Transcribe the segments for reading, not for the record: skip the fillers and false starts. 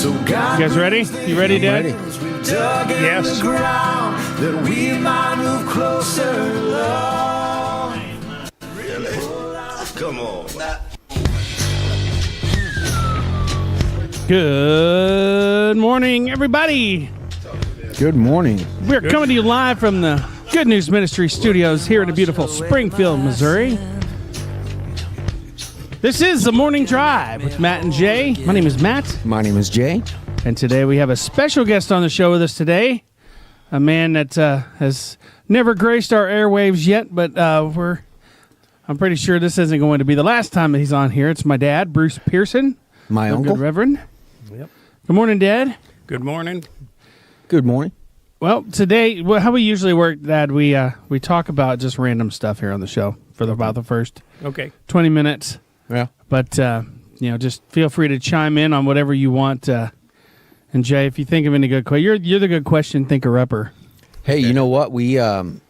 You guys ready? You ready, Dad? Ready. Yes. That we might move closer, love. Really? Come on. Good morning, everybody. Good morning. We're coming to you live from the Good News Ministry studios here in the beautiful Springfield, Missouri. This is the Morning Drive with Matt and Jay. My name is Matt. My name is Jay. And today we have a special guest on the show with us today. A man that has never graced our airwaves yet, but I'm pretty sure this isn't going to be the last time that he's on here. It's my dad, Bruce Pearson. My uncle. Good Reverend. Yep. Good morning, Dad. Good morning. Good morning. Well, today, how we usually work, Dad, we talk about just random stuff here on the show for about the first 20 minutes. Yeah. But, just feel free to chime in on whatever you want. And, Jay, if you think of any good questions, you're the good question thinker-upper. Hey, you know what? I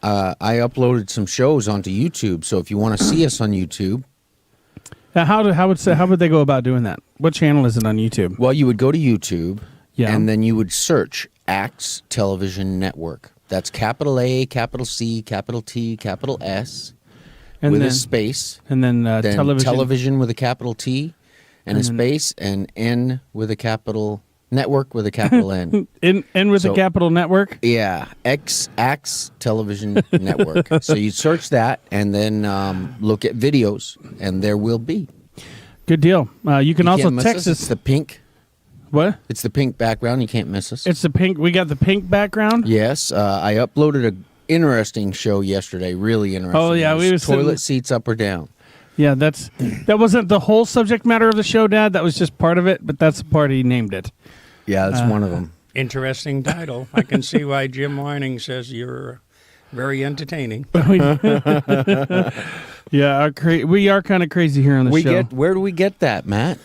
uploaded some shows onto YouTube, so if you want to see us on YouTube. How would they go about doing that? What channel is it on YouTube? Well, you would go to YouTube, Yeah. and then you would search Axe Television Network. That's capital A, capital C, capital T, capital S, And with then, a space. And then, Then television. with a capital T, and a And then- space, and N with a capital network with a capital N. And with So- the Capital Network? Yeah, Axe Television Network. So you search that and then look at videos, and there will be. Good deal. You can also Can't miss text It's us. the pink. What? It's the pink background. You can't miss us. It's the pink. We got the pink background? Yes, I uploaded an interesting show yesterday. Really interesting. Oh, yeah, It we was was toilet sitting- seats up or down. Yeah, that wasn't the whole subject matter of the show, Dad. That was just part of it, but that's the part he named it. Yeah, that's one of them. Interesting title. I can see why Jim Whining says you're very entertaining. Yeah, we are kind of crazy here on the show. Where do we get that, Matt?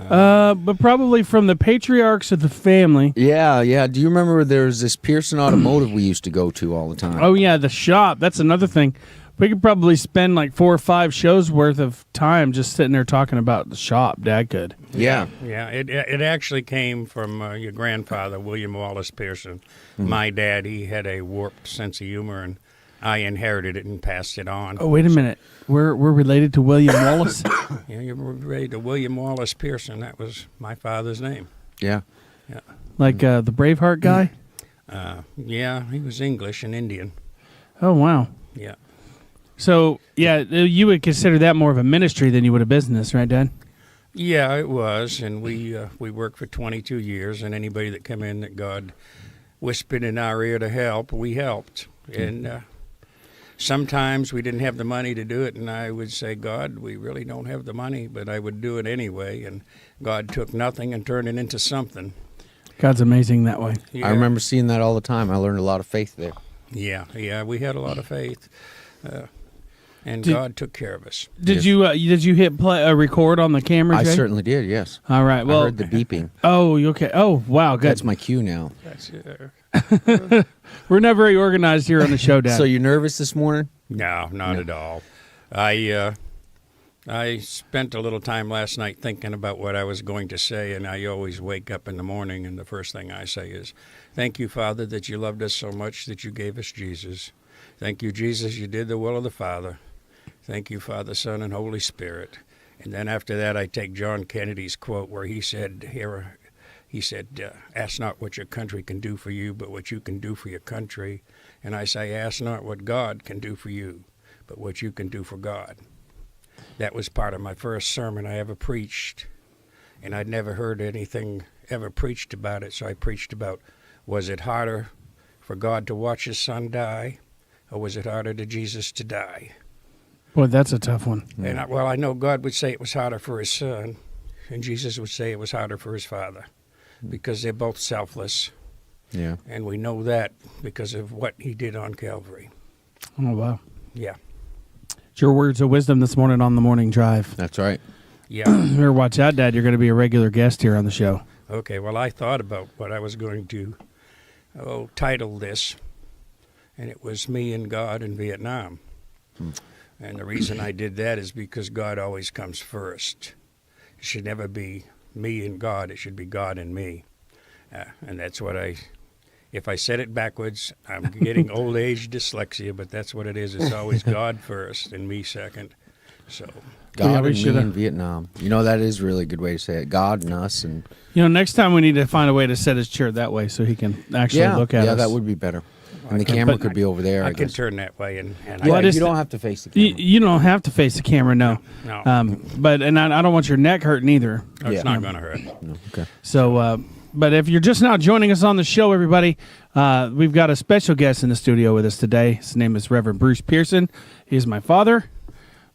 But probably from the patriarchs of the family. Yeah. Do you remember there's this Pearson Automotive we used to go to all the time? Oh, yeah, the shop. That's another thing. We could probably spend like 4 or 5 shows worth of time just sitting there talking about the shop. Dad could. Yeah. Yeah, it actually came from your grandfather, William Wallace Pearson. My dad, he had a warped sense of humor, and I inherited it and passed it on. Oh, wait a minute. We're related to William Wallace? Yeah, you're related to William Wallace Pearson. That was my father's name. Yeah. Yeah. Like the Braveheart guy? Yeah, he was English and Indian. Oh, wow. Yeah. So, yeah, you would consider that more of a ministry than you would a business, right, Dad? Yeah, it was, and we worked for 22 years, and anybody that come in that God whispered in our ear to help, we helped. And sometimes we didn't have the money to do it, and I would say, God, we really don't have the money, but I would do it anyway, and God took nothing and turned it into something. God's amazing that way. Yeah. I remember seeing that all the time. I learned a lot of faith there. Yeah, we had a lot of faith, and Did- God took care of us. Did you hit play record on the camera, I Jay? certainly did, yes. All right. Well, I heard the beeping. oh, you okay? Oh, wow, good. That's my cue now. That's We're not very organized here on the show, Dad. So you nervous this morning? No, not at all. I spent a little time last night thinking about what I was going to say, and I always wake up in the morning, and the first thing I say is, thank you, Father, that you loved us so much that you gave us Jesus. Thank you, Jesus, you did the will of the Father. Thank you, Father, Son, and Holy Spirit. And then after that, I take John Kennedy's quote where he said, ask not what your country can do for you, but what you can do for your country. And I say, ask not what God can do for you, but what you can do for God. That was part of my first sermon I ever preached, and I'd never heard anything ever preached about it, so I preached about, was it harder for God to watch his son die, or was it harder to Jesus to die? Boy, that's a tough one. And I know God would say it was harder for his son, and Jesus would say it was harder for his father, because they're both selfless, Yeah. and we know that because of what he did on Calvary. Oh, wow. Yeah. It's your words of wisdom this morning on the morning drive. That's right. Yeah. Better watch out, Dad. You're going to be a regular guest here on the show. Okay, well, I thought about what I was going to title this, and it was Me and God in Vietnam. And the reason I did that is because God always comes first. It should never be me and God. It should be God and me. And that's what if I said it backwards, I'm getting old age dyslexia, but that's what it is. It's always God first and me second. So God we and me shoulda- in Vietnam. That is a really good way to say it. God and us, and Next time we need to find a way to set his chair that way so he can actually look at us. yeah, that would be better. And the camera could be over there. I I can guess. turn that way, and Yeah, What is you the- don't have to face the camera. You don't have to face the camera, no. No. I don't want your neck hurting either. it's Yeah. not going to hurt. No, okay. So, but if you're just now joining us on the show, everybody, we've got a special guest in the studio with us today. His name is Reverend Bruce Pearson. He's my father,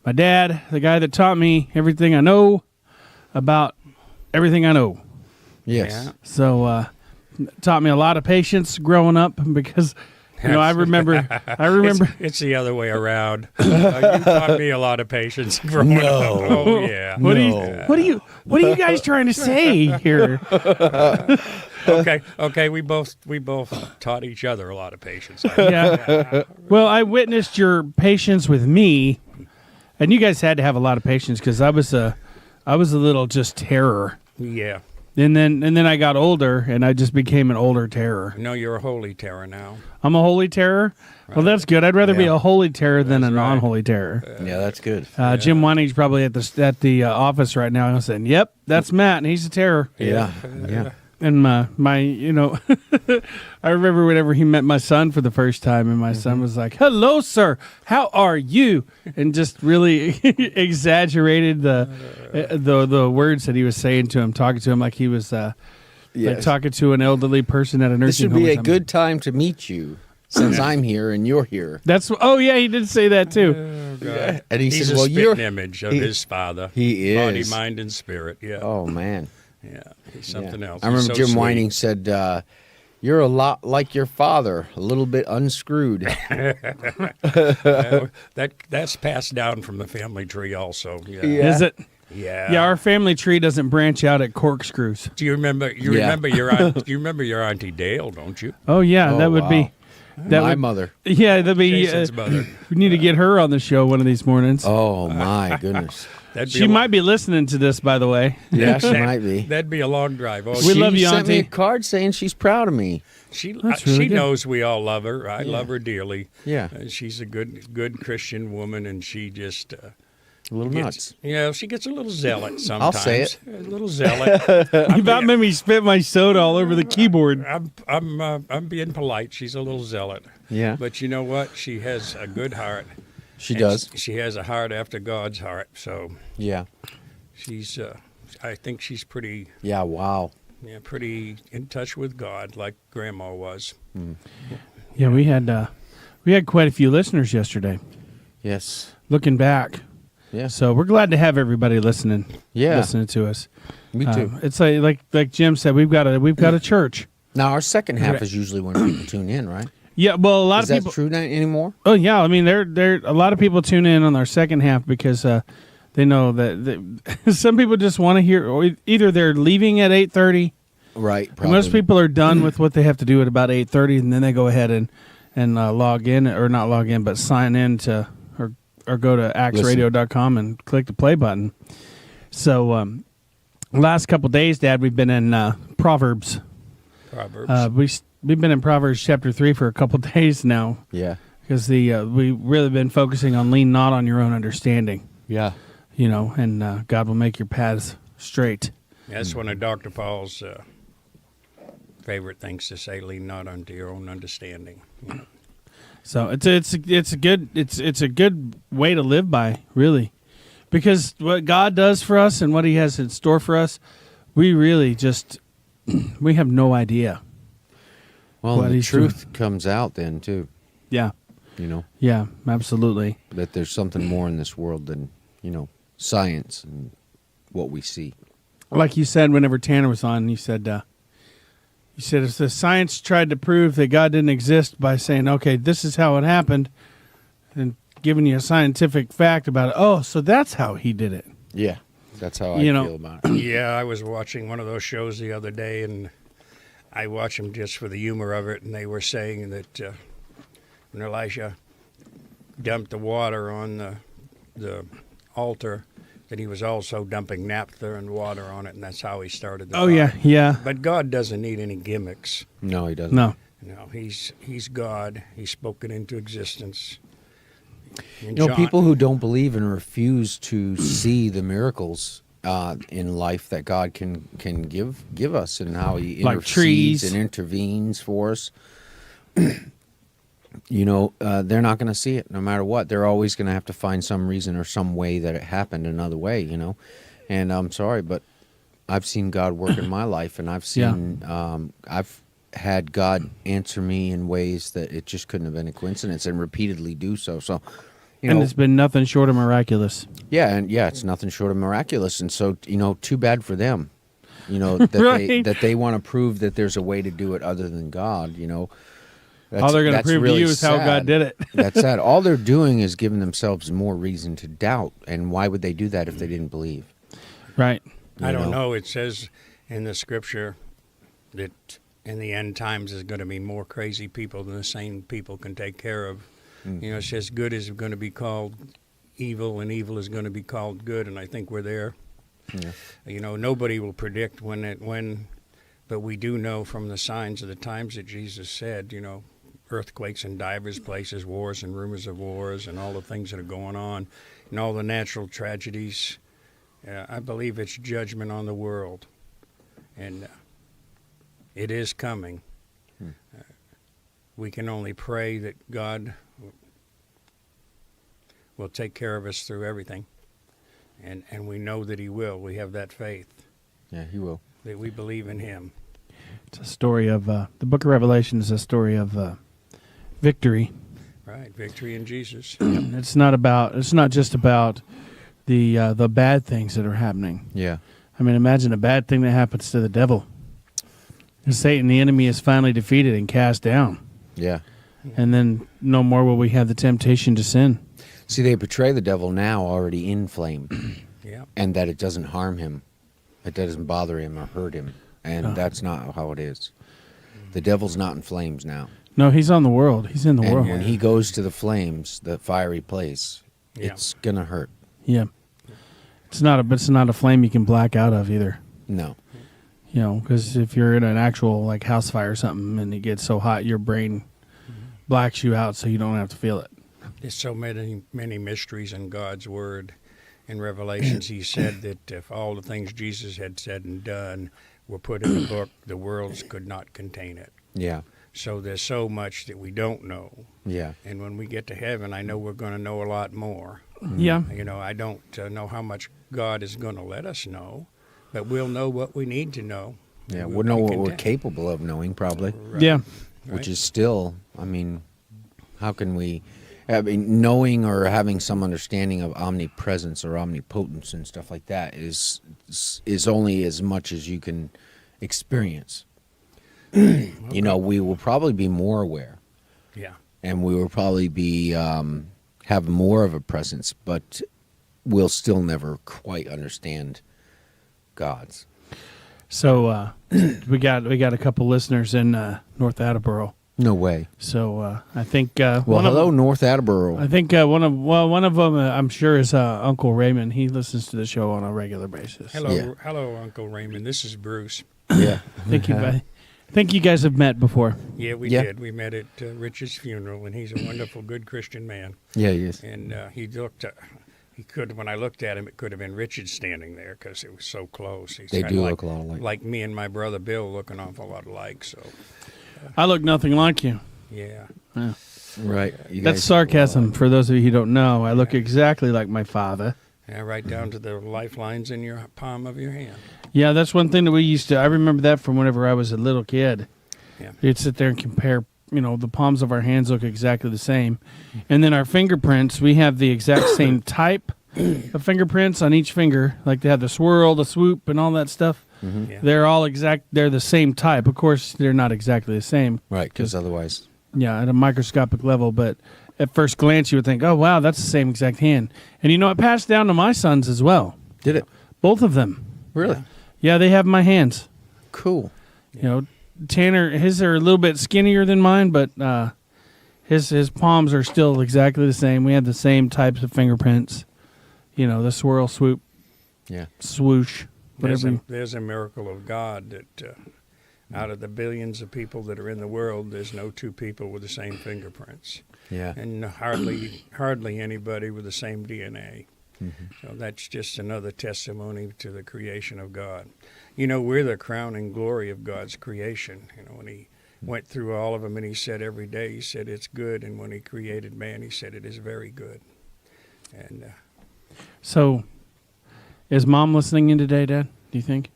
my dad, the guy that taught me everything I know about everything I know. Yes. Yeah. So, taught me a lot of patience growing up because, I remember. It's the other way around. You taught me a lot lot of patience growing up. Oh yeah. What are you guys trying to say here? Okay. We both taught each other a lot of patience. Yeah. Well, I witnessed your patience with me, and you guys had to have a lot of patience because I was a little just terror. Yeah. And then I got older, and I just became an older terror. No, you're a holy terror now. I'm a holy terror. Well, that's good. I'd rather be Yeah. a holy terror than a That's right. non-holy terror. Yeah, that's good. Jim Weining's probably at the office right now, and saying, "Yep, that's Matt, and he's a terror." Yeah. Yeah. And my I remember whenever he met my son for the first time, and my son was like, "Hello, sir. How are you?" And just really exaggerated the words that he was saying to him, talking to him like he was like Yes. talking to an elderly person at a This nursing would home. be or a something. good time to meet you since I'm here and you're here. That's he did say that too. Oh, God. And he He's said, a "Well, spitting you're." image of he- his father. he Body, is. mind, and spirit. Yeah. Oh man. Yeah. He's something Yeah. else. I remember He's so Jim sweet. Whining said, "You're a lot like your father, a little bit unscrewed." That's passed down from the family tree also. Yeah. Yeah. Is it? Yeah. Yeah, our family tree doesn't branch out at corkscrews. Do you remember? You Yeah. remember your aunt? You remember your auntie Dale, don't you? Oh yeah, Oh, that would be. wow. That My would, mother. Yeah, that'd be. Jason's mother. We need to get her on the show one of these mornings. Oh my goodness. That'd be She a might be listening to this, by the way. Yeah, she might be. That'd be a long drive. Oh, We She love you, sent me a Auntie. card saying she's proud of me. she That's really she good. knows we all love her. I love her dearly. Yeah. She's a good Christian woman, and she just A little gets, nuts. she gets a little zealot sometimes. say it. A little zealot. You about made me spit my soda all over the keyboard. I'm being polite. She's a little zealot. Yeah. But you know what? She has a good heart. She And does. She has a heart after God's heart. So Yeah. she's. I think she's pretty. Yeah, wow. Yeah, pretty in touch with God, like Grandma was. Yeah, we had quite a few listeners yesterday. Yes. Looking back, Yeah. so we're glad to have everybody listening. Yeah. listening to us. Me too. It's like Jim said, we've got a church. Now our second half Right. is usually when people tune in, right? Yeah, well, a lot Is of that people. true anymore? Oh yeah, I mean, there a lot of people tune in on our second half because they know that some people just want to hear, or either they're leaving at 8:30. Right. Most people are done with what they have to do at about 8:30, and then they go ahead and log in, or not log in, but sign in to or go to axradio.com and click the play button. So last couple days, Dad, we've been in Proverbs. Proverbs. We've been in Proverbs chapter 3 for a couple days now Yeah. because we've really been focusing on lean not on your own understanding, Yeah. and God will make your paths straight. That's one of Dr. Paul's favorite things to say: "Lean not unto your own understanding." So it's a good way to live by, really, because what God does for us and what He has in store for us, we really just we have no idea. Well, What the he's truth comes out then too, Yeah, yeah, absolutely. that there's something more in this world than, science and what we see. Like you said, whenever Tanner was on, you said if the science tried to prove that God didn't exist by saying, okay, this is how it happened, and giving you a scientific fact about it, oh, so that's how He did it. Yeah. That's how I You know- feel about it. Yeah, I was watching one of those shows the other day, and I watch them just for the humor of it. And they were saying that when Elijah dumped the water on the altar, that he was also dumping naphtha and water on it, and that's how he started the Oh, fire. yeah. But God doesn't need any gimmicks. No, he doesn't. No. No, he's God. He spoke it into existence. And You know, John- people who don't believe and refuse to see the miracles in life that God can give us, and how He Like intercedes trees. and intervenes for us. You know, they're not going to see it no matter what. They're always going to have to find some reason or some way that it happened another way. You know, and I'm sorry, but I've seen God work in my life, and I've seen I've had God answer me in ways that it just couldn't have been a coincidence, and repeatedly do so. So, you And know, it's been nothing short of miraculous. it's nothing short of miraculous, and so, you know, too bad for them. You know, that Right. they want to prove that there's a way to do it other than God. You know, All they're going to that's prove really to you is how sad. God did it. That's sad. All they're doing is giving themselves more reason to doubt, and why would they do that if they didn't believe? Right. I You don't know? know. It says in the scripture that in the end times there's going to be more crazy people than the sane people can take care of. You know, it says good is going to be called evil, and evil is going to be called good, and I think we're there. Yeah. You know, nobody will predict when, but we do know from the signs of the times that Jesus said, you know, earthquakes in divers places, wars and rumors of wars, and all the things that are going on, and all the natural tragedies. I believe it's judgment on the world, and it is coming. We can only pray that God will take care of us through everything, and we know that He will. We have that faith Yeah, He will. that we believe in Him. It's a story of, the book of Revelation is a story of victory. Right, victory in Jesus. It's not just about the bad things that are happening. Yeah. I mean, imagine a bad thing that happens to the devil. Satan, the enemy, is finally defeated and cast down. Yeah. And then no more will we have the temptation to sin. See, they portray the devil now already in flame, Yeah. and that it doesn't harm him, it doesn't bother him or hurt him, and that's not how it is. The devil's not in flames now, No, he's on the world. He's in the and world. when he goes to the flames, the fiery place, Yeah. it's gonna hurt. Yeah. It's not a flame you can black out of either. No. You know, because if you're in an actual like house fire or something and it gets so hot, your brain blacks you out so you don't have to feel it. There's so many mysteries in God's Word. In Revelations, He said that if all the things Jesus had said and done were put in the book, the worlds could not contain it. Yeah. So there's so much that we don't know. Yeah. And when we get to heaven, I know we're going to know a lot more. Yeah. You know, I don't know how much God is going to let us know, but we'll know what we need to know. Yeah. And We'll know be what we're content. capable of knowing, probably, Yeah. which Right. is still, I mean, how can we? I mean, knowing or having some understanding of omnipresence or omnipotence and stuff like that is only as much as you can experience. You know, we will probably be more aware, Yeah. and we will probably be have more of a presence, but we'll still never quite understand God's. So we got a couple listeners in North Attleboro. No way. So I think Well, one hello, of North Attleboro. I think one of them I'm sure is Uncle Raymond. He listens to the show on a regular basis. Hello, Yeah. hello, Uncle Raymond. This is Bruce. Yeah. I think you guys have met before. Yeah, we Yeah. did. We met at Rich's funeral, and he's a wonderful, good Christian man. Yeah, he is. And he looked. He could. When I looked at him, it could have been Richard standing there because it was so close. He's They kinda do like, look a lot alike. Like me and my brother Bill look an awful lot alike. So I look nothing like you. yeah. Right. You That's guys- sarcasm for those of you who don't know. I look exactly like my father. Yeah, right down to the lifelines in your palm of your hand. Yeah, that's one thing that we used to. I remember that from whenever I was a little kid. Yeah. We'd sit there and compare. You know, the palms of our hands look exactly the same, and then our fingerprints. We have the exact same type of fingerprints on each finger. Like they have the swirl, the swoop, and all that stuff. Yeah. They're all exact. They're the same type. Of course, they're not exactly the same. Right, because otherwise. Yeah, at a microscopic level, but at first glance, you would think, "Oh, wow, that's the same exact hand." And you know, it passed down to my sons as well. Did it? Both of them. Really? Yeah, they have my hands. Cool. You know, Tanner, his are a little bit skinnier than mine, but his palms are still exactly the same. We have the same types of fingerprints. You know, the swirl, swoop, Yeah. swoosh, whatever. There's a miracle of God that out of the billions of people that are in the world, there's no two people with the same fingerprints, Yeah. and hardly anybody with the same DNA. So that's just another testimony to the creation of God. You know, we're the crowning glory of God's creation. You know, when he went through all of them and he said every day, he said it's good. And when he created man, he said it is very good. And So, is Mom listening in today, Dad? Do you think?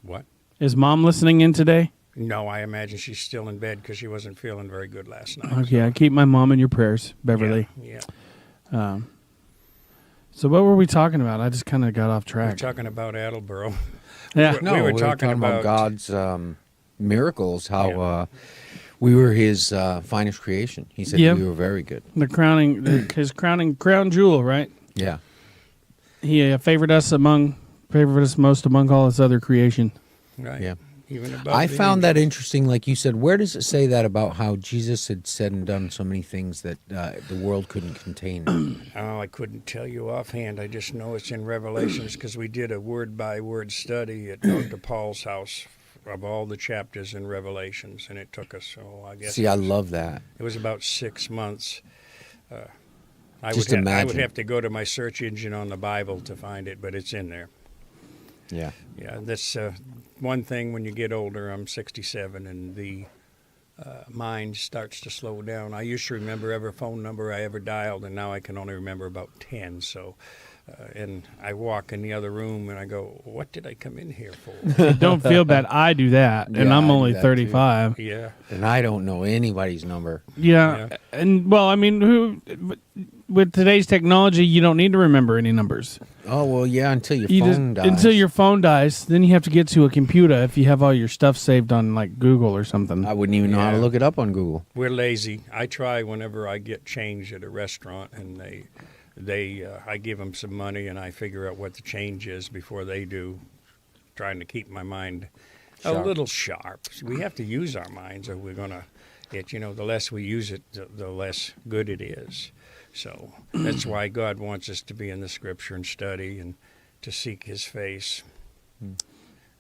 what? Is Mom listening in today? No, I imagine she's still in bed because she wasn't feeling very good last night. Okay, I keep my mom in your prayers, Beverly. Yeah. So what were we talking about? I just kind of got off We're track. talking about Attleboro. Yeah. No, We were we talking about about- God's miracles, how we were his finest creation. He said Yep. we were very good. The crowning, his crown jewel, right? Yeah. He favored us most among all his other creation. Right. Yeah. Even above I the found that angels. interesting. Like you said, where does it say that about how Jesus had said and done so many things that the world couldn't contain? Oh, I couldn't tell you offhand. I just know it's in Revelations because we did a word-by-word study at Dr. Paul's house of all the chapters in Revelations, and it took us, I guess. See, I love that. It was about 6 months. I Just would imagine. have to go to my search engine on the Bible to find it, but it's in there. Yeah. Yeah, that's one thing when you get older. I'm 67, and the mind starts to slow down. I used to remember every phone number I ever dialed, and now I can only remember about 10. So, and I walk in the other room, and I go, what did I come in here for? Don't feel bad. I do that, and Yeah, I'm I do only that, too. 35. Yeah. And I don't know anybody's number. Yeah. Yeah. And well, I mean, with today's technology, you don't need to remember any numbers. Oh, well, yeah, until your You phone dies. Until your phone dies, then you have to get to a computer if you have all your stuff saved on like Google or something. I wouldn't even know how to Yeah. look it up on Google. We're lazy. I try whenever I get change at a restaurant, and I give them some money, and I figure out what the change is before they do, trying to keep my mind Sharp. a little sharp. We have to use our minds, or we're gonna. The less we use it, the less good it is. So that's why God wants us to be in the Scripture and study and to seek His face.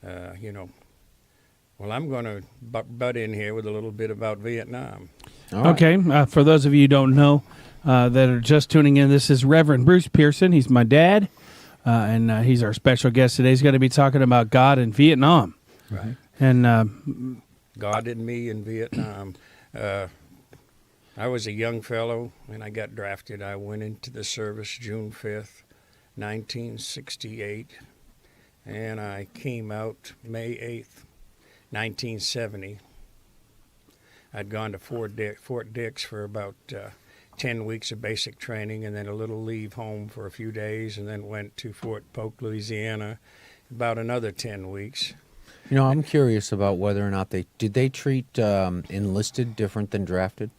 Well, I'm going to butt in here with a little bit about Vietnam. All right. Okay, for those of you who don't know that are just tuning in, this is Reverend Bruce Pearson. He's my dad, and he's our special guest today. He's going to be talking about God in Vietnam. Right. And God and me in Vietnam. I was a young fellow when I got drafted. I went into the service June 5th, 1968, and I came out May 8th, 1970. I'd gone to Fort Dix for about 10 weeks of basic training and then a little leave home for a few days, and then went to Fort Polk, Louisiana, about another 10 weeks. You know, I'm curious about whether or not they treat enlisted different than drafted?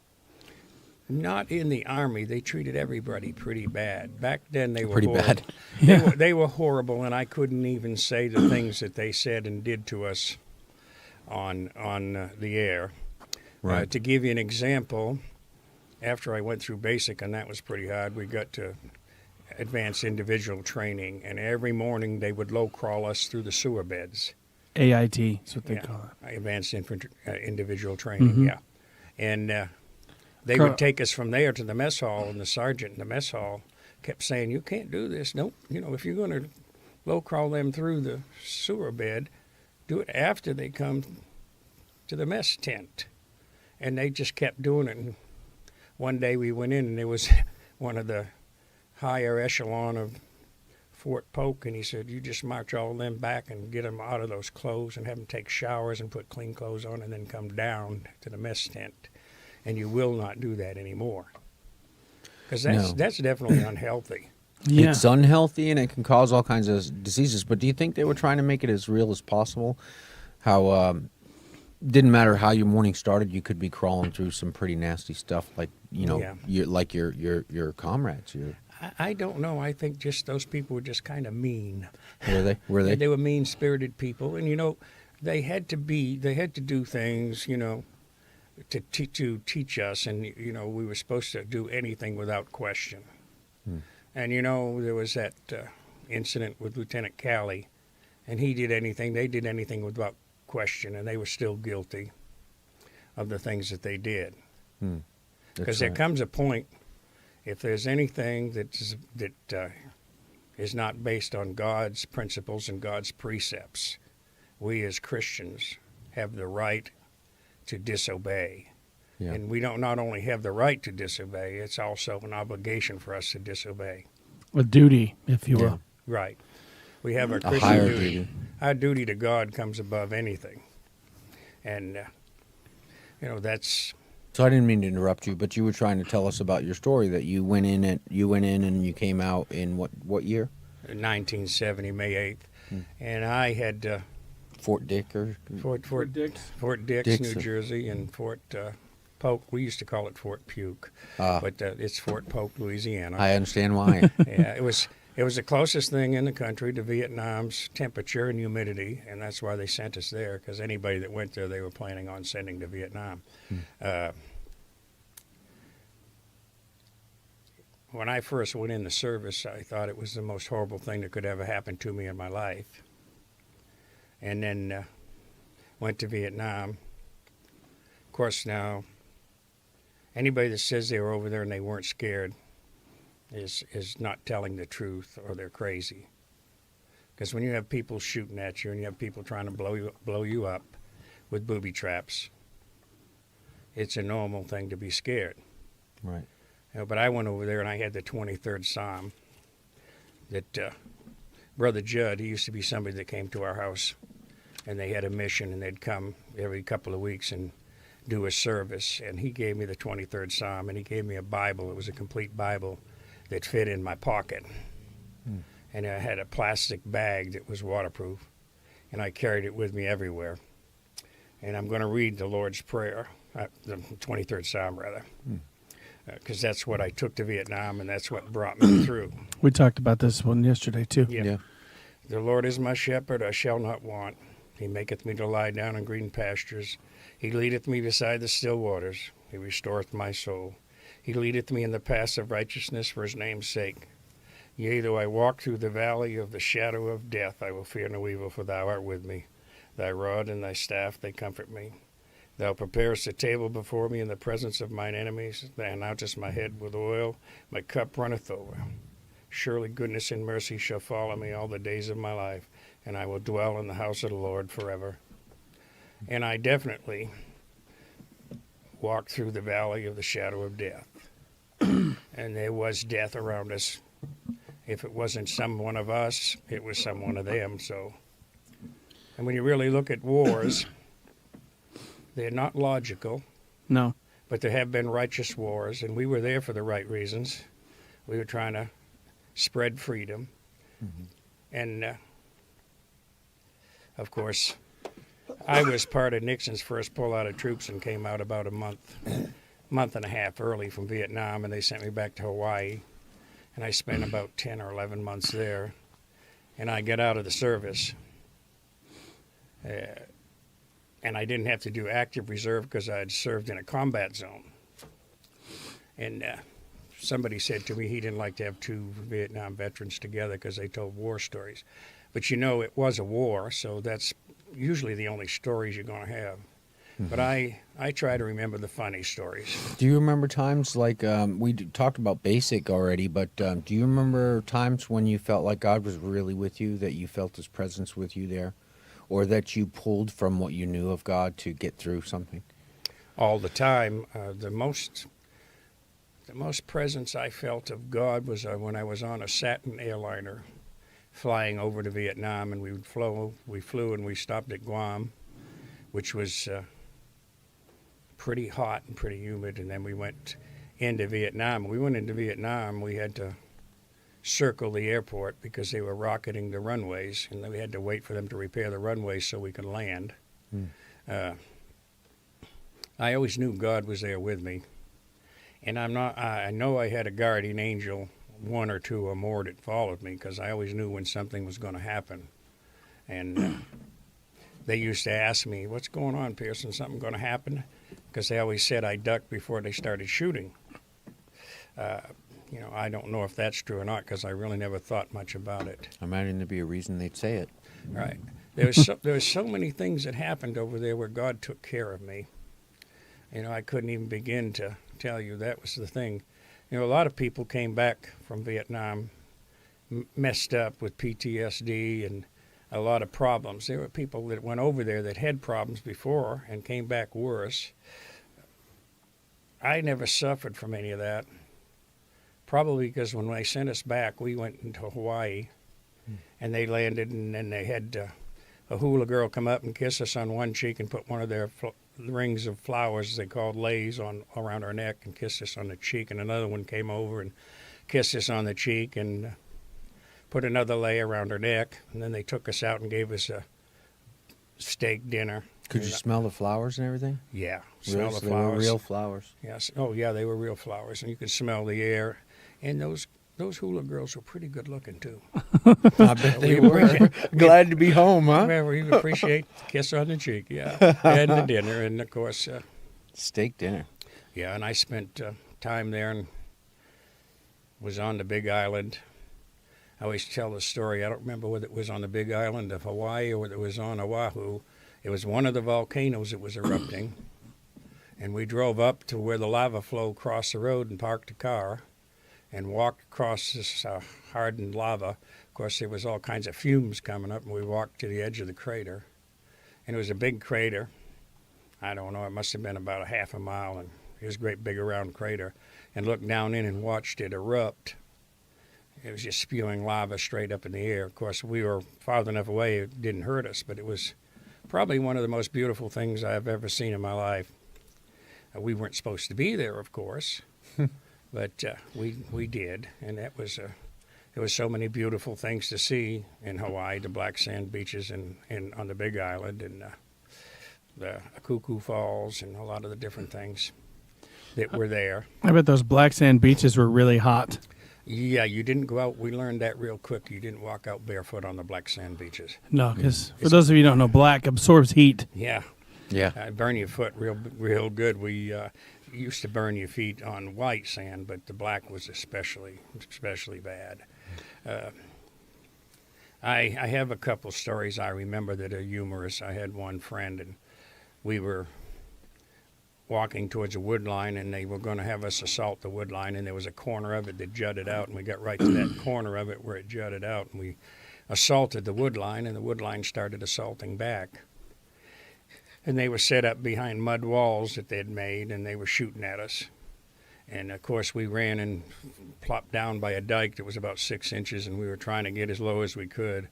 Not in the Army. They treated everybody pretty bad. Back then, they were Pretty horrible. bad. They were horrible, and I couldn't even say the things that they said and did to us on the air. Right. To give you an example, after I went through basic, and that was pretty hard, we got to advanced individual training, and every morning they would low crawl us through the sewer beds. AIT, that's what they call it. Advanced individual training, yeah. And they would take us from there to the mess hall, and the sergeant in the mess hall kept saying, "You can't do this. Nope. If you're going to low crawl them through the sewer bed, do it after they come to the mess tent." And they just kept doing it. And one day we went in, and there was one of the higher echelon of Fort Polk, and he said, "You just march all of them back and get them out of those clothes and have them take showers and put clean clothes on, and then come down to the mess tent. And you will not do that anymore." Because that's definitely unhealthy. Yeah. It's unhealthy and it can cause all kinds of diseases. But do you think they were trying to make it as real as possible? How didn't matter how your morning started, you could be crawling through some pretty nasty stuff, like Yeah. your comrades. I don't know. I think just those people were just kind of mean. Were they? Were they? They were mean-spirited people, and they had to do things, to teach us, and we were supposed to do anything without question. And there was that incident with Lieutenant Calley, and he did anything, they did anything without question, and they were still guilty of the things that they did. Because there comes a point, if there's anything that is not based on God's principles and God's precepts, we as Christians have the right to disobey. Yeah. And we don't not only have the right to disobey, it's also an obligation for us to disobey. A duty, if you will. Right. We have a A Christian higher duty. duty. Our duty to God comes above anything. And, that's... So I didn't mean to interrupt you, but you were trying to tell us about your story that you went in and you came out in what year? 1970, May 8th. And I had... Fort Dick or Fort Dix. Dix, New Dixon. Jersey, and Fort Polk. We used to call it Fort Puke, but it's Fort Polk, Louisiana. I understand why. Yeah, it was the closest thing in the country to Vietnam's temperature and humidity, and that's why they sent us there, because anybody that went there, they were planning on sending to Vietnam. When I first went in the service, I thought it was the most horrible thing that could ever happen to me in my life. And then went to Vietnam. Of course, now, anybody that says they were over there and they weren't scared is not telling the truth, or they're crazy. Because when you have people shooting at you and you have people trying to blow you up with booby traps, it's a normal thing to be scared. Right. But I went over there and I had the 23rd Psalm that Brother Judd, he used to be somebody that came to our house, and they had a mission, and they'd come every couple of weeks and do a service. And he gave me the 23rd Psalm, and he gave me a Bible. It was a complete Bible that fit in my pocket. And I had a plastic bag that was waterproof, and I carried it with me everywhere. And I'm going to read the Lord's Prayer, the 23rd Psalm, rather, because that's what I took to Vietnam, and that's what brought me through. We talked about this one yesterday, too. Yeah. The Lord is my shepherd, I shall not want. He maketh me to lie down in green pastures. He leadeth me beside the still waters. He restoreth my soul. He leadeth me in the paths of righteousness for his name's sake. Yea, though I walk through the valley of the shadow of death, I will fear no evil, for thou art with me. Thy rod and thy staff, they comfort me. Thou preparest a table before me in the presence of mine enemies. Thou anointest my head with oil. My cup runneth over. Surely goodness and mercy shall follow me all the days of my life, and I will dwell in the house of the Lord forever. And I definitely walked through the valley of the shadow of death. And there was death around us. If it wasn't someone of us, it was someone of them. So, and when you really look at wars, they're not logical, No. but there have been righteous wars, and we were there for the right reasons. We were trying to spread freedom. And, of course, I was part of Nixon's first pullout of troops and came out about a month and a half early from Vietnam, and they sent me back to Hawaii. And I spent about 10 or 11 months there. And I got out of the service. And I didn't have to do active reserve because I had served in a combat zone. And somebody said to me he didn't like to have two Vietnam veterans together because they told war stories. But it was a war, so that's usually the only stories you're going to have. But I try to remember the funny stories. Do you remember times like we talked about basic already, but do you remember times when you felt like God was really with you, that you felt his presence with you there, or that you pulled from what you knew of God to get through something? All the time. The most presence I felt of God was when I was on a Satin airliner flying over to Vietnam, and we flew and we stopped at Guam, which was pretty hot and pretty humid, and then we went into Vietnam. When we went into Vietnam, we had to circle the airport because they were rocketing the runways, and then we had to wait for them to repair the runways so we could land. I always knew God was there with me, and I know I had a guardian angel, one or two or more, that followed me, because I always knew when something was going to happen. And they used to ask me, "What's going on, Pearson? Something going to happen?" Because they always said I ducked before they started shooting. I don't know if that's true or not because I really never thought much about it. I imagine there'd be a reason they'd say it. Right. There was so many things that happened over there where God took care of me. I couldn't even begin to tell you that was the thing. A lot of people came back from Vietnam messed up with PTSD and a lot of problems. There were people that went over there that had problems before and came back worse. I never suffered from any of that. Probably because when they sent us back, we went into Hawaii, and they landed, and then they had a hula girl come up and kiss us on one cheek and put one of their rings of flowers they called leis around our neck and kissed us on the cheek, and another one came over and kissed us on the cheek and put another lei around her neck, and then they took us out and gave us a steak dinner. Could you smell the flowers and everything? Yeah, Really? smell the So they flowers. were real flowers. Yes. Oh, yeah, they were real flowers, and you could smell the air. And those hula girls were pretty good looking too. I bet they were. Glad to be home, huh? Well, we appreciate the kiss on the cheek, yeah, and the dinner, and of course, Steak dinner. yeah. And I spent time there and was on the Big Island. I always tell the story. I don't remember whether it was on the Big Island of Hawaii or whether it was on Oahu. It was one of the volcanoes that was erupting, and we drove up to where the lava flow crossed the road and parked the car and walked across this hardened lava. Of course, there was all kinds of fumes coming up, and we walked to the edge of the crater. And it was a big crater. I don't know, it must have been about a half a mile, and it was a great big round crater. And looked down in and watched it erupt. It was just spewing lava straight up in the air. Of course, we were farther enough away, it didn't hurt us, but it was probably one of the most beautiful things I've ever seen in my life. We weren't supposed to be there, of course, but we did, and that was there was so many beautiful things to see in Hawaii, the black sand beaches and on the Big Island, and the Cuckoo Falls, and a lot of the different things that were there. I bet those black sand beaches were really hot. Yeah, you didn't go out. We learned that real quick. You didn't walk out barefoot on the black sand beaches. No, because for those of you who don't know, black absorbs heat. Yeah. Yeah. Burn your foot real good. We used to burn your feet on white sand, but the black was especially bad. I have a couple stories I remember that are humorous. I had one friend, and we were walking towards a wood line, and they were going to have us assault the wood line, and there was a corner of it that jutted out, and we got right to that corner of it where it jutted out, and we assaulted the wood line, and the wood line started assaulting back. And they were set up behind mud walls that they'd made, and they were shooting at us. And, of course, we ran and plopped down by a dike that was about 6 inches, and we were trying to get as low as we could.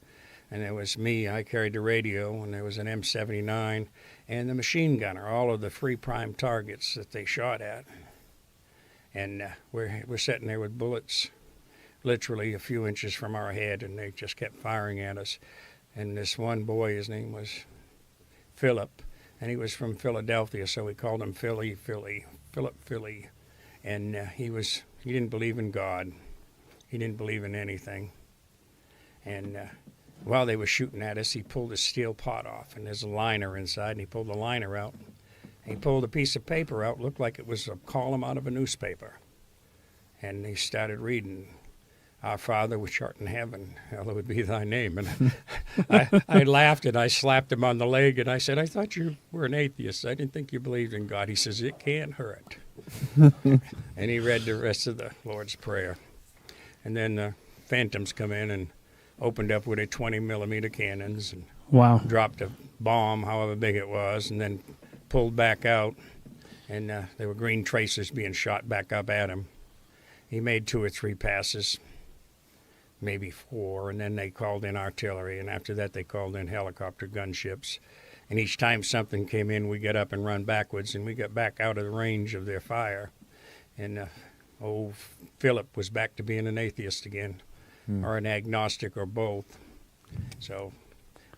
And it was me. I carried the radio, and there was an M79 and the machine gunner, all of the free prime targets that they shot at. And we're sitting there with bullets literally a few inches from our head, and they just kept firing at us. And this one boy, his name was Philip, and he was from Philadelphia, so we called him Philip Philly. And he didn't believe in God. He didn't believe in anything. And while they were shooting at us, he pulled a steel pot off, and there's a liner inside, and he pulled the liner out. He pulled a piece of paper out, looked like it was a column out of a newspaper. And he started reading, "Our Father which art in heaven, hallowed be thy name." And I laughed, and I slapped him on the leg, and I said, "I thought you were an atheist. I didn't think you believed in God." He says, "It can't hurt." And he read the rest of the Lord's Prayer. And then the Phantoms come in and opened up with their 20-millimeter cannons and Wow. dropped a bomb, however big it was, and then pulled back out. And there were green tracers being shot back up at him. He made 2 or 3 passes, maybe 4, and then they called in artillery, and after that they called in helicopter gunships. And each time something came in, we got up and run backwards, and we got back out of the range of their fire. And old Philip was back to being an atheist again, or an agnostic, or both. So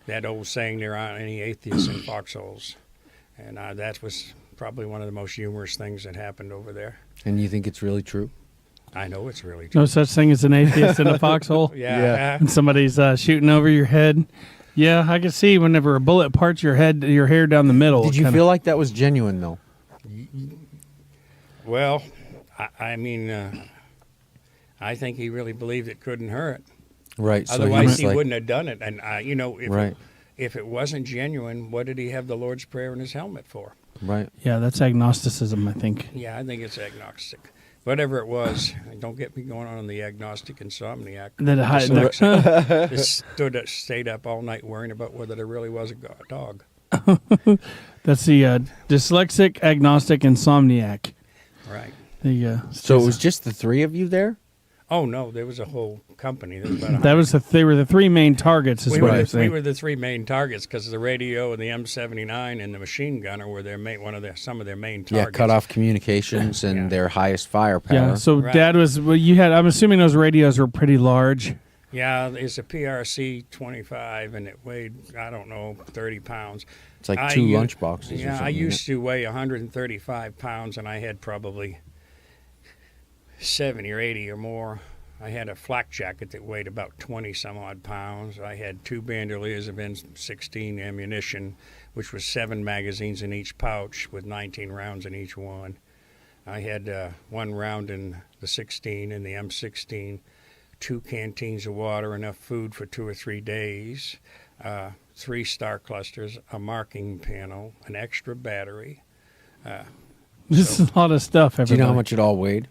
that old saying, "There aren't any atheists in foxholes," and that was probably one of the most humorous things that happened over there. And you think it's really true? I know it's really true. No such thing as an atheist in a foxhole. Yeah. And somebody's shooting over your head. Yeah, I can see whenever a bullet parts your hair down the middle. Did you feel like that was genuine, though? Well, I mean, I think he really believed it couldn't hurt. Right. So Otherwise, was he like, wouldn't have done it. And if Right. if it wasn't genuine, what did he have the Lord's Prayer in his helmet for? Right. Yeah, that's agnosticism, I think. Yeah, I think it's agnostic. Whatever it was, don't get me going on the agnostic insomniac. That stayed up all night worrying about whether there really was a dog. That's the dyslexic, agnostic, insomniac. Right. So it was just the three of you there? Oh no, there was a whole company. There was about They were the three main targets. Is we what were, I'm we saying. were the three main targets because the radio and the M79 and the machine gunner were some of their main targets. Yeah, cut off communications and Yeah. their highest firepower. Yeah. So Right. Dad was. Well, you had. I'm assuming those radios were pretty large. Yeah, it's a PRC 25 and it weighed, I don't know, 30 pounds. It's like two lunch boxes. or Yeah, I something, used to weigh 135 pounds and I had probably 70 or 80 or more. I had a flak jacket that weighed about 20 some odd pounds. I had 2 bandoliers of M16 ammunition, which was 7 magazines in each pouch with 19 rounds in each one. I had 1 round in the 16 and the M16, 2 canteens of water, enough food for 2 or 3 days, 3 star clusters, a marking panel, an extra battery. This is a lot of stuff. Do you know how much it all weighed?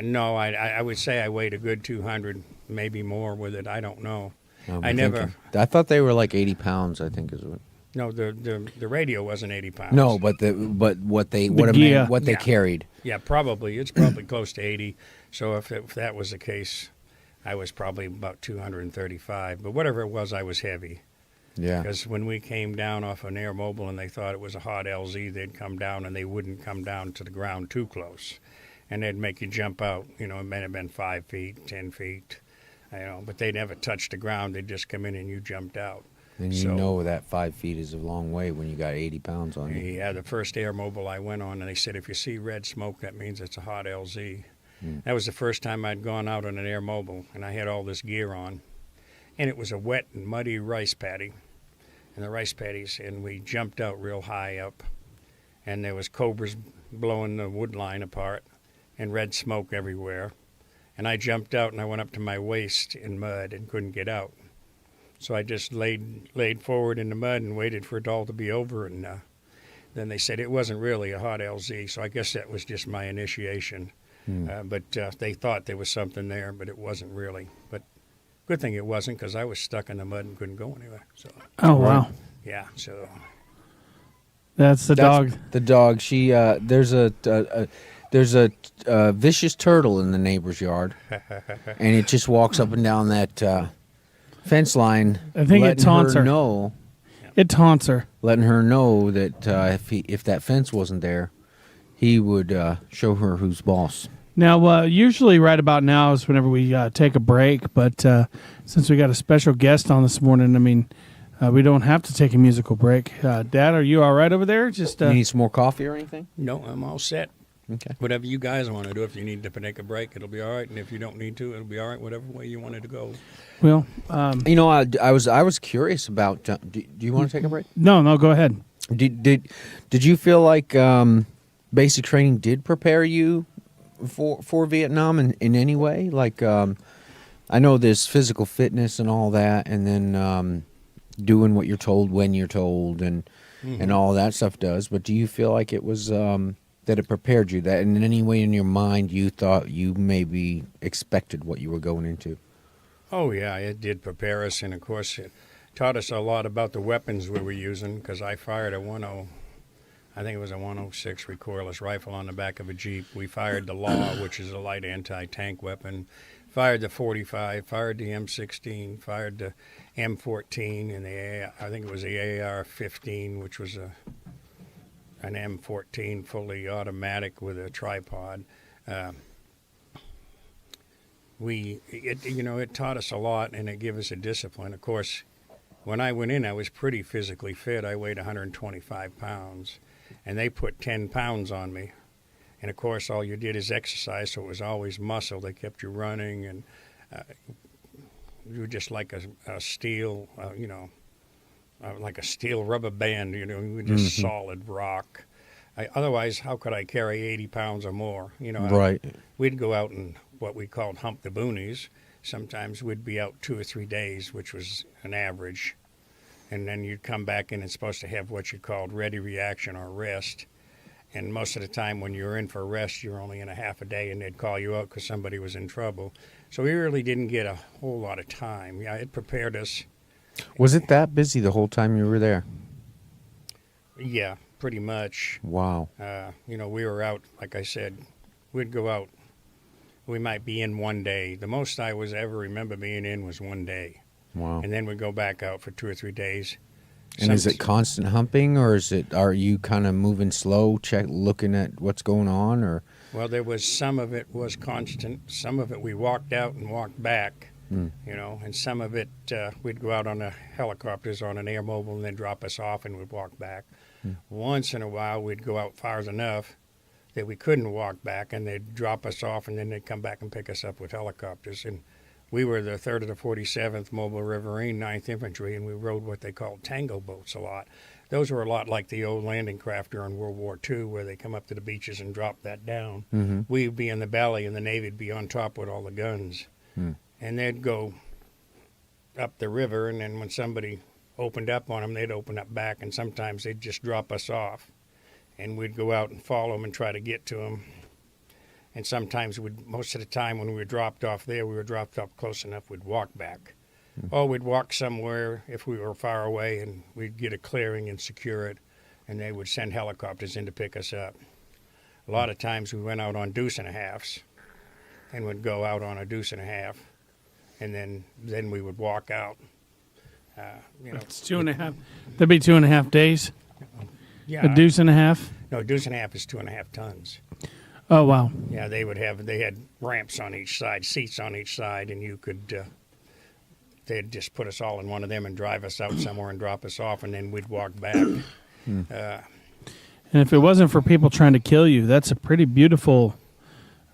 No, I would say I weighed a good 200, maybe more with it. I don't know. I thought they were like 80 pounds, I think is what. No, the radio wasn't 80 pounds. No, but what they gear. Yeah. carried. Yeah, probably. It's probably close to 80. So if that was the case, I was probably about 235. But whatever it was, I was heavy. Yeah. Because when we came down off an air mobile and they thought it was a hot LZ, they'd come down and they wouldn't come down to the ground too close. And they'd make you jump out. It may have been 5 feet, 10 feet, but they never touched the ground. They'd just come in and you jumped out. And you know that 5 feet is a long way when you got 80 pounds on you. Yeah, the first air mobile I went on, and they said, if you see red smoke, that means it's a hot LZ. That was the first time I'd gone out on an air mobile, and I had all this gear on. And it was a wet and muddy rice paddy. And the rice paddies, and we jumped out real high up. And there was cobras blowing the wood line apart and red smoke everywhere. And I jumped out, and I went up to my waist in mud and couldn't get out. So I just laid forward in the mud and waited for it all to be over. And then they said it wasn't really a hot LZ, so I guess that was just my initiation. But they thought there was something there, but it wasn't really. But good thing it wasn't, because I was stuck in the mud and couldn't go anywhere. So Oh wow. yeah, so That's the dog. The dog. She there's a vicious turtle in the neighbor's yard, and it just walks up and down that fence line. I think it taunts her. It taunts her. Letting her know that if that fence wasn't there, he would show her who's boss. Now, usually right about now is whenever we take a break, but since we got a special guest on this morning, I mean, we don't have to take a musical break. Dad, are you all right over there? Just You need some more coffee or anything? no, I'm all set. Okay. Whatever you guys want to do. If you need to take a break, it'll be all right. And if you don't need to, it'll be all right. Whatever way you wanted to go. well, I was curious about. Do you want to take a break? no, go ahead. Did you feel like basic training did prepare you for Vietnam in any way? Like I know there's physical fitness and all that, and then doing what you're told when you're told, and all that stuff does. But do you feel like it was that it prepared you, that in any way in your mind you thought you maybe expected what you were going into? Oh, yeah, it did prepare us. And, of course, it taught us a lot about the weapons we were using, because I fired a 106 recoilless rifle on the back of a Jeep. We fired the Law, which is a light anti-tank weapon, fired the 45, fired the M16, fired the M14, and I think it was the AR-15, which was an M14 fully automatic with a tripod. It taught us a lot, and it gave us a discipline. Of course, when I went in, I was pretty physically fit. I weighed 125 pounds, and they put 10 pounds on me. And of course, all you did is exercise, so it was always muscle. They kept you running, and you were just like a steel, like a steel rubber band. You were just solid rock. Otherwise, how could I carry 80 pounds or more? Right. We'd go out and what we called hump the boonies. Sometimes we'd be out 2 or 3 days, which was an average. And then you'd come back in and supposed to have what you called ready reaction or rest. And most of the time when you were in for rest, you're only in a half a day, and they'd call you out because somebody was in trouble. So we really didn't get a whole lot of time. Yeah, it prepared us. Was it that busy the whole time you were there? Yeah, pretty much. Wow. We were out, like I said, we'd go out. We might be in 1 day. The most I was ever remember being in was 1 day. Wow. And then we'd go back out for 2 or 3 days. And is it constant humping, or are you kind of moving slow, looking at what's going on, or? Well, there was some of it was constant. Some of it we walked out and walked back, and some of it we'd go out on the helicopters on an air mobile and then drop us off and we'd walk back. Once in a while we'd go out far enough that we couldn't walk back, and they'd drop us off, and then they'd come back and pick us up with helicopters. And we were the 3rd of the 47th Mobile Riverine 9th Infantry, and we rode what they called tango boats a lot. Those were a lot like the old landing craft during World War II, where they come up to the beaches and drop that down. Mm-hmm. We'd be in the belly, and the Navy'd be on top with all the guns. And they'd go up the river, and then when somebody opened up on them, they'd open up back, and sometimes they'd just drop us off. And we'd go out and follow them and try to get to them. And sometimes, most of the time when we were dropped off there, we were dropped off close enough, we'd walk back. Or we'd walk somewhere if we were far away, and we'd get a clearing and secure it, and they would send helicopters in to pick us up. A lot of times we went out on deuce and a halves, and would go out on a deuce and a half, and then we would walk out. It's 2.5. That'd be 2.5 days. Yeah. A deuce and a half. No, a deuce and a half is 2.5 tons. Oh wow. Yeah, they had ramps on each side, seats on each side, and you could. They'd just put us all in one of them and drive us out somewhere and drop us off, and then we'd walk back. And if it wasn't for people trying to kill you, that's a pretty beautiful.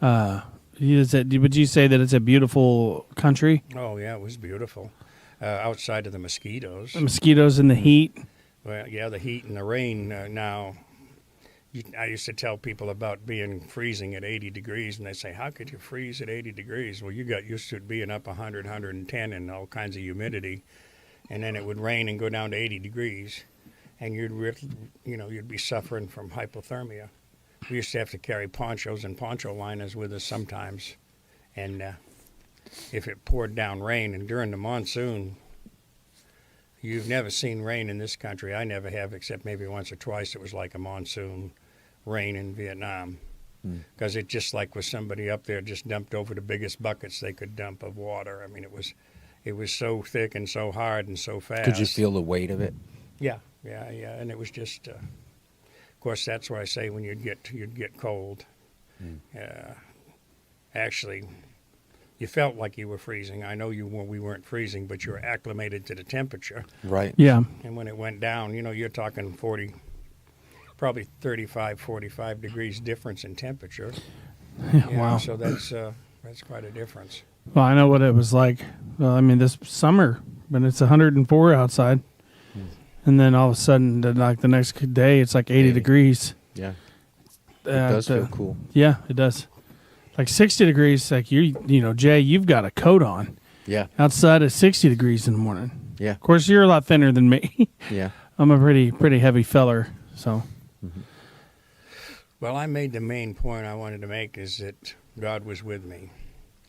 Would you say that it's a beautiful country? Oh yeah, it was beautiful. Outside of the mosquitoes. The mosquitoes and the heat. Well, yeah, the heat and the rain. I used to tell people about being freezing at 80 degrees, and they say, how could you freeze at 80 degrees? Well, you got used to it being up 100, 110 and all kinds of humidity, and then it would rain and go down to 80 degrees, and you'd be suffering from hypothermia. We used to have to carry ponchos and poncho liners with us sometimes, and if it poured down rain, and during the monsoon, you've never seen rain in this country. I never have, except maybe once or twice. It was like a monsoon rain in Vietnam, because it just like was somebody up there just dumped over the biggest buckets they could dump of water. I mean, it was so thick and so hard and so fast. Could you feel the weight of it? Yeah, and it was just. Of course, that's why I say when you'd get cold. Actually, you felt like you were freezing. I know we weren't freezing, but you were acclimated to the temperature. Right. Yeah. And when it went down, you're talking 40, probably 35, 45 degrees difference in temperature. Wow. So that's quite a difference. Well, I know what it was like. Well, I mean, this summer, when it's 104 outside, and then all of a sudden, like the next day, it's like 80 degrees. Yeah. It does feel cool. Yeah, it does. Like 60 degrees, like Jay, you've got a coat on. Yeah. Outside at 60 degrees in the morning. Yeah. Of course, you're a lot thinner than me. Yeah. I'm a pretty heavy feller, so. Well, I made the main point I wanted to make is that God was with me.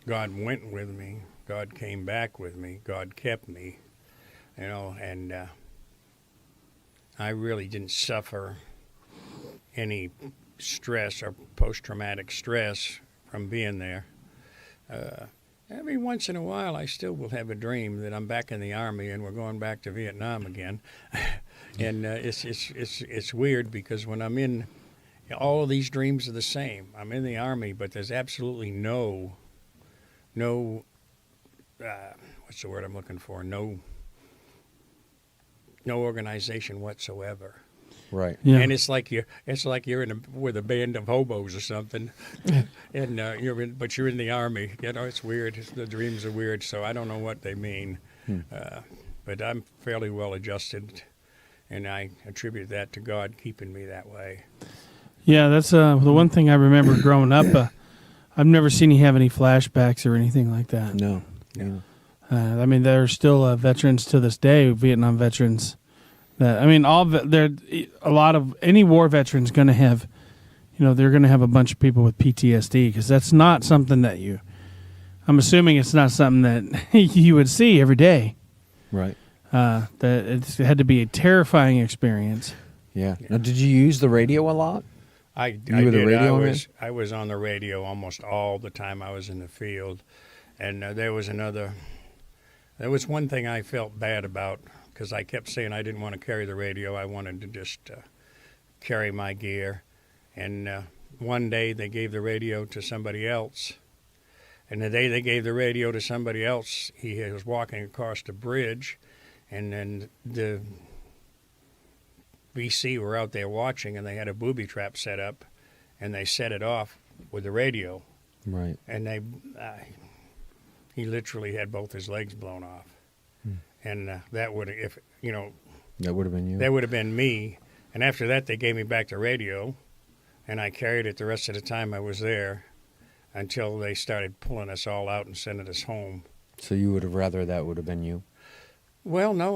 God went with me. God came back with me. God kept me. And I really didn't suffer any stress or post-traumatic stress from being there. Every once in a while, I still will have a dream that I'm back in the Army and we're going back to Vietnam again. And it's weird because when I'm in, all of these dreams are the same. I'm in the Army, but there's absolutely no what's the word I'm looking for? No organization whatsoever. Right. Yeah. And it's like you're with a band of hobos or something, and but you're in the Army. It's weird. The dreams are weird, so I don't know what they mean. But I'm fairly well adjusted, and I attribute that to God keeping me that way. Yeah, that's the one thing I remember growing up. I've never seen you have any flashbacks or anything like that. No. I mean, there are still veterans to this day, Vietnam veterans. That I mean, there a lot of any war veterans going to have, they're going to have a bunch of people with PTSD because that's not something that I'm assuming it's not something that you would see every day. Right. That it had to be a terrifying experience. Yeah. Now, did you use the radio a lot? I were the did. radio man? I was on the radio almost all the time I was in the field, and there was one thing I felt bad about because I kept saying I didn't want to carry the radio. I wanted to just carry my gear, and one day they gave the radio to somebody else, and the day they gave the radio to somebody else, he was walking across the bridge, and then the BC were out there watching, and they had a booby trap set up, and they set it off with the radio. Right. And he literally had both his legs blown off. And that would have been you. That would have been me. And after that, they gave me back the radio, and I carried it the rest of the time I was there until they started pulling us all out and sending us home. So you would have rather that would have been you? Well, no,